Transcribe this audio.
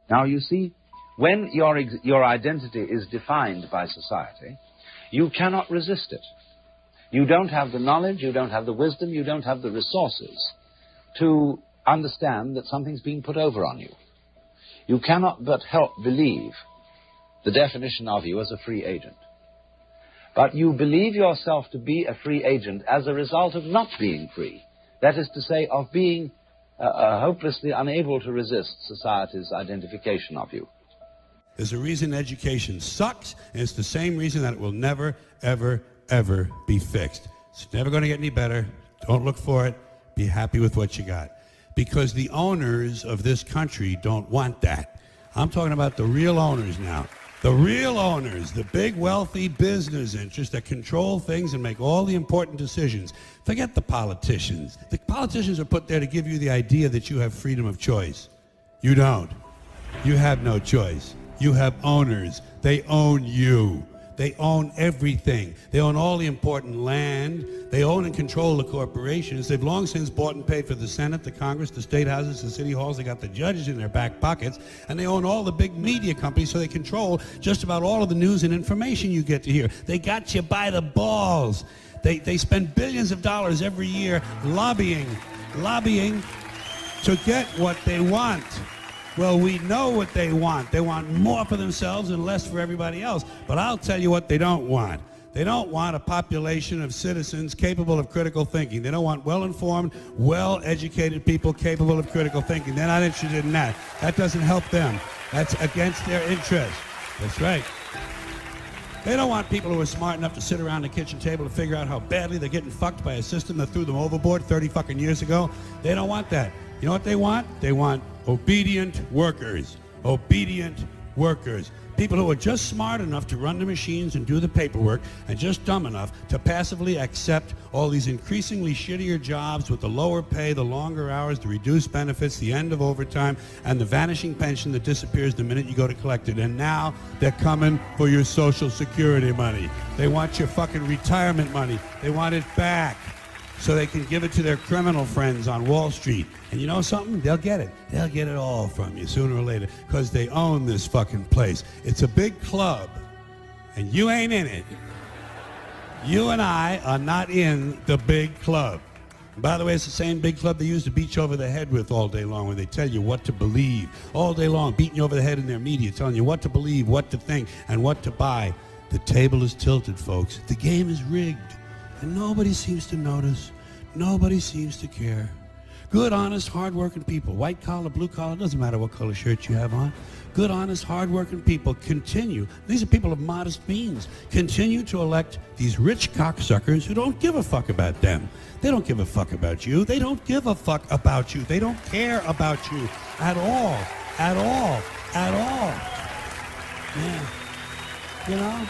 Now, you see, when your identity is defined by society, you cannot resist it. You don't have the knowledge, you don't have the wisdom, you don't have the resources to understand that something's being put over on you. You cannot but help believe the definition of you as a free agent. But you believe yourself to be a free agent as a result of not being free. That is to say, of being hopelessly unable to resist society's identification of you. There's a reason education sucks, and it's the same reason that it will never, ever, ever be fixed. It's never going to get any better. Don't look for it. Be happy with what you got. Because the owners of this country don't want that. I'm talking about the real owners now. The real owners, the big wealthy business interests that control things and make all the important decisions. Forget the politicians. The politicians are put there to give you the idea that you have freedom of choice. You don't. You have no choice. You have owners. They own you. They own everything. They own all the important land. They own and control the corporations. They've long since bought and paid for the Senate, the Congress, the state houses, the city halls. They got the judges in their back pockets. And they own all the big media companies, so they control just about all of the news and information you get to hear. They got you by the balls. They spend billions of dollars every year lobbying to get what they want. Well, we know what they want. They want more for themselves and less for everybody else. But I'll tell you what they don't want. They don't want a population of citizens capable of critical thinking. They don't want well-informed, well-educated people capable of critical thinking. They're not interested in that. That doesn't help them. That's against their interest. That's right. They don't want people who are smart enough to sit around the kitchen table to figure out how badly they're getting fucked by a system that threw them overboard 30 fucking years ago. They don't want that. You know what they want? They want obedient workers. Obedient workers. People who are just smart enough to run the machines and do the paperwork and just dumb enough to passively accept all these increasingly shittier jobs with the lower pay, the longer hours, the reduced benefits, the end of overtime, and the vanishing pension that disappears the minute you go to collect it. And now they're coming for your Social Security money. They want your fucking retirement money. They want it back, so they can give it to their criminal friends on Wall Street. And you know something? They'll get it. They'll get it all from you sooner or later, because they own this fucking place. It's a big club, and you ain't in it. You and I are not in the big club. And by the way, it's the same big club they used to beat you over the head with all day long, when they tell you what to believe. All day long, beating you over the head in their media, telling you what to believe, what to think, and what to buy. The table is tilted, folks. The game is rigged. And nobody seems to notice. Nobody seems to care. Good, honest, hard-working people, white collar, blue collar, doesn't matter what color shirt you have on. Good, honest, hard-working people continue. These are people of modest means. Continue to elect these rich cocksuckers who don't give a fuck about them. They don't give a fuck about you. They don't give a fuck about you. They don't care about you at all. At all. At all. Yeah. You know?